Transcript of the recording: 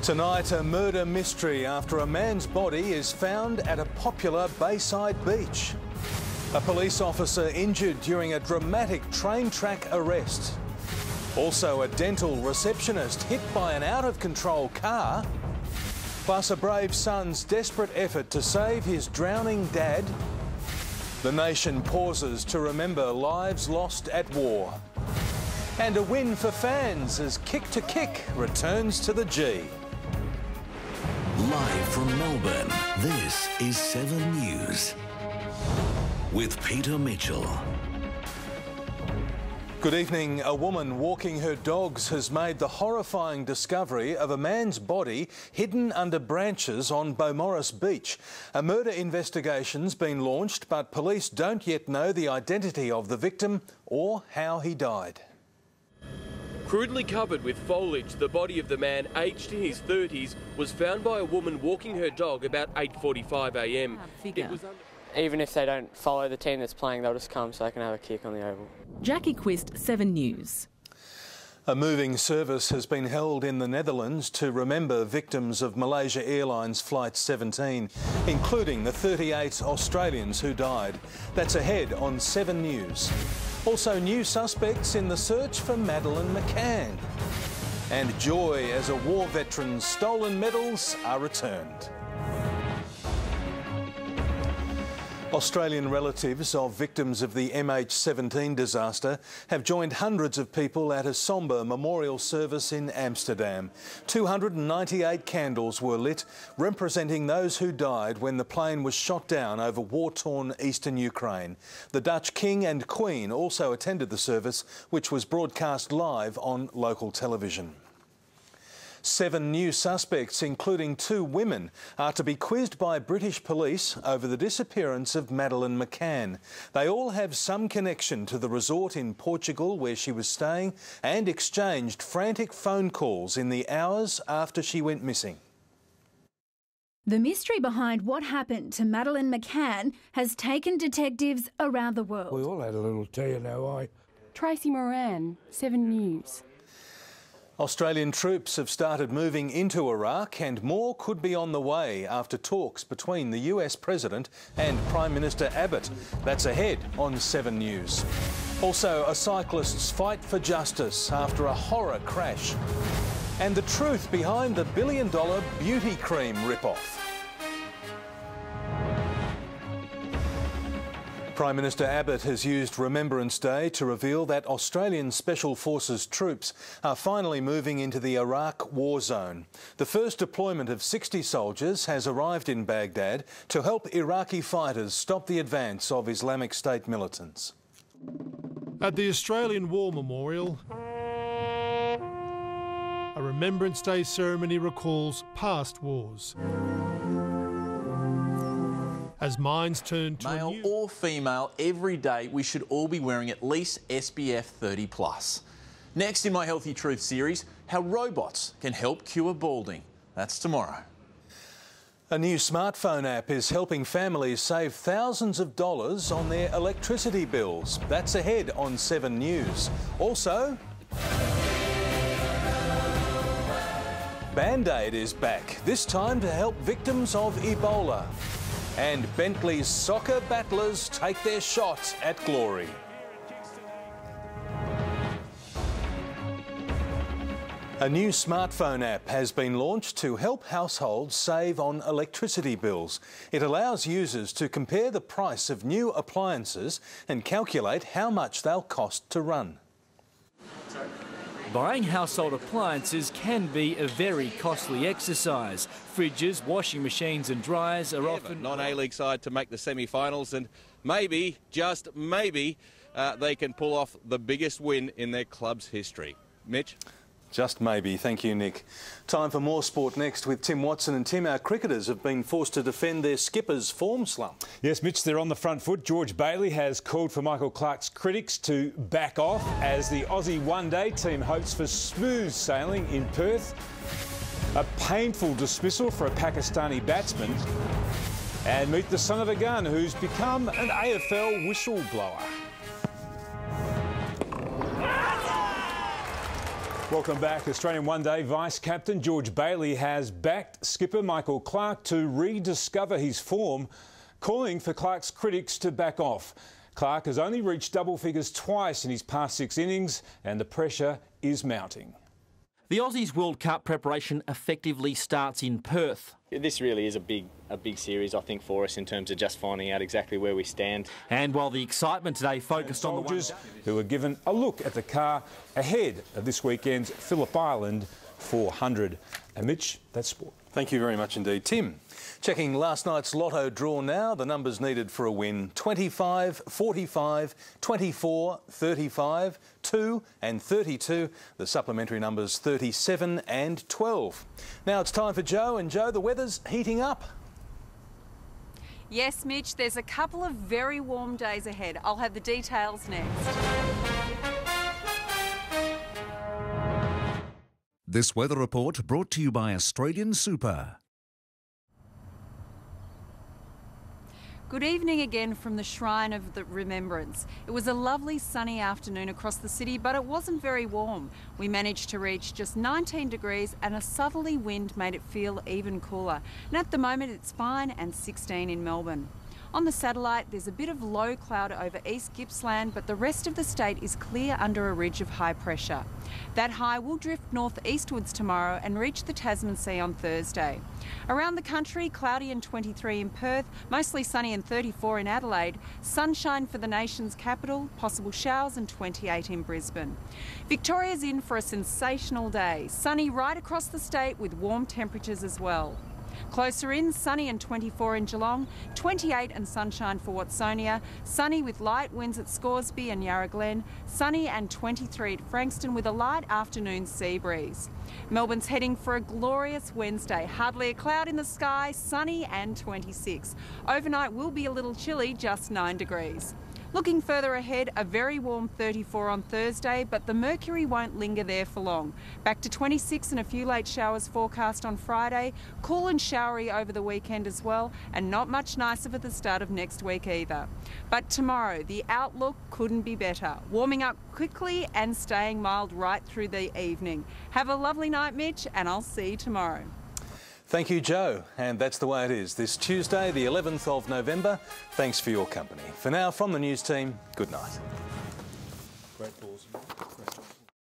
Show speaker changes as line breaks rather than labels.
Tonight, a murder mystery after a man's body is found at a popular bayside beach. A police officer injured during a dramatic train track arrest. Also, a dental receptionist hit by an out-of-control car. Plus, a brave son's desperate effort to save his drowning dad. The nation pauses to remember lives lost at war. And a win for fans as Kick to Kick returns to the G.
Live from Melbourne, this is 7 News with Peter Mitchell.
Good evening. A woman walking her dogs has made the horrifying discovery of a man's body hidden under branches on Beaumaris Beach. A murder investigation's been launched, but police don't yet know the identity of the victim or how he died.
Crudely covered with foliage, the body of the man, aged in his 30s, was found by a woman walking her dog about 8:45 a.m.
Even if they don't follow the team that's playing, they'll just come so they can have a kick on the oval.
Jackie Quist, 7 News.
A moving service has been held in the Netherlands to remember victims of Malaysia Airlines Flight 17, including the 38 Australians who died. That's ahead on 7 News. Also, new suspects in the search for Madeleine McCann. And joy as a war veteran's stolen medals are returned. Australian relatives of victims of the MH17 disaster have joined hundreds of people at a sombre memorial service in Amsterdam. 298 candles were lit, representing those who died when the plane was shot down over war-torn eastern Ukraine. The Dutch King and Queen also attended the service, which was broadcast live on local television. 7 new suspects, including 2 women, are to be quizzed by British police over the disappearance of Madeleine McCann. They all have some connection to the resort in Portugal where she was staying and exchanged frantic phone calls in the hours after she went missing.
The mystery behind what happened to Madeleine McCann has taken detectives around the world.
We all had a little tea in our eye.
Tracy Moran, 7 News.
Australian troops have started moving into Iraq and more could be on the way after talks between the US President and Prime Minister Abbott. That's ahead on 7 News. Also, a cyclist's fight for justice after a horror crash. And the truth behind the billion-dollar beauty cream rip-off. Prime Minister Abbott has used Remembrance Day to reveal that Australian Special Forces troops are finally moving into the Iraq war zone. The first deployment of 60 soldiers has arrived in Baghdad to help Iraqi fighters stop the advance of Islamic State militants.
At the Australian War Memorial, a Remembrance Day ceremony recalls past wars. As minds turn to
male or female, every day we should all be wearing at least SPF 30+. Next in my Healthy Truth series, how robots can help cure balding. That's tomorrow.
A new smartphone app is helping families save thousands of dollars on their electricity bills. That's ahead on 7 News. Also, Band-Aid is back, this time to help victims of Ebola. And Bentley's soccer battlers take their shot at glory. A new smartphone app has been launched to help households save on electricity bills. It allows users to compare the price of new appliances and calculate how much they'll cost to run.
Buying household appliances can be a very costly exercise. Fridges, washing machines and dryers are often...
non-A-League side to make the semi-finals, and maybe, just maybe, they can pull off the biggest win in their club's history. Mitch?
Just maybe. Thank you, Nick. Time for more sport next with Tim Watson. And Tim, our cricketers have been forced to defend their skipper's form slump.
Yes, Mitch, they're on the front foot. George Bailey has called for Michael Clarke's critics to back off as the Aussie one-day team hopes for smooth sailing in Perth. A painful dismissal for a Pakistani batsman. And meet the son of a gun who's become an AFL whistleblower. Welcome back. Australian one-day vice-captain George Bailey has backed skipper Michael Clarke to rediscover his form, calling for Clarke's critics to back off. Clarke has only reached double figures twice in his past 6 innings, and the pressure is mounting.
The Aussies World Cup preparation effectively starts in Perth.
This really is a big series, I think, for us in terms of just finding out exactly where we stand.
And while the excitement today focused on the
soldiers who were given a look at the car ahead of this weekend's Phillip Island 400. And Mitch, that's sport.
Thank you very much indeed, Tim. Checking last night's lotto draw now. The numbers needed for a win: 25, 45, 24, 35, 2 and 32. The supplementary numbers 37 and 12. Now it's time for Joe. And Joe, the weather's heating up.
Yes, Mitch, there's a couple of very warm days ahead. I'll have the details next.
This weather report brought to you by Australian Super.
Good evening again from the Shrine of the Remembrance. It was a lovely sunny afternoon across the city, but it wasn't very warm. We managed to reach just 19 degrees and a southerly wind made it feel even cooler. And at the moment it's fine and 16 in Melbourne. On the satellite, there's a bit of low cloud over East Gippsland, but the rest of the state is clear under a ridge of high pressure. That high will drift northeastwards tomorrow and reach the Tasman Sea on Thursday. Around the country, cloudy and 23 in Perth, mostly sunny and 34 in Adelaide, sunshine for the nation's capital, possible showers and 28 in Brisbane. Victoria's in for a sensational day, sunny right across the state with warm temperatures as well. Closer in, sunny and 24 in Geelong, 28 and sunshine for Watsonia, sunny with light winds at Scoresby and Yarra Glen, sunny and 23 at Frankston with a light afternoon sea breeze. Melbourne's heading for a glorious Wednesday, hardly a cloud in the sky, sunny and 26. Overnight will be a little chilly, just 9 degrees. Looking further ahead, a very warm 34 on Thursday, but the mercury won't linger there for long. Back to 26 and a few late showers forecast on Friday, cool and showery over the weekend as well, and not much nicer for the start of next week either. But tomorrow, the outlook couldn't be better, warming up quickly and staying mild right through the evening. Have a lovely night, Mitch, and I'll see you tomorrow.
Thank you, Joe. And that's the way it is this Tuesday, the 11th of November. Thanks for your company. For now, from the news team, good night.
Great pause.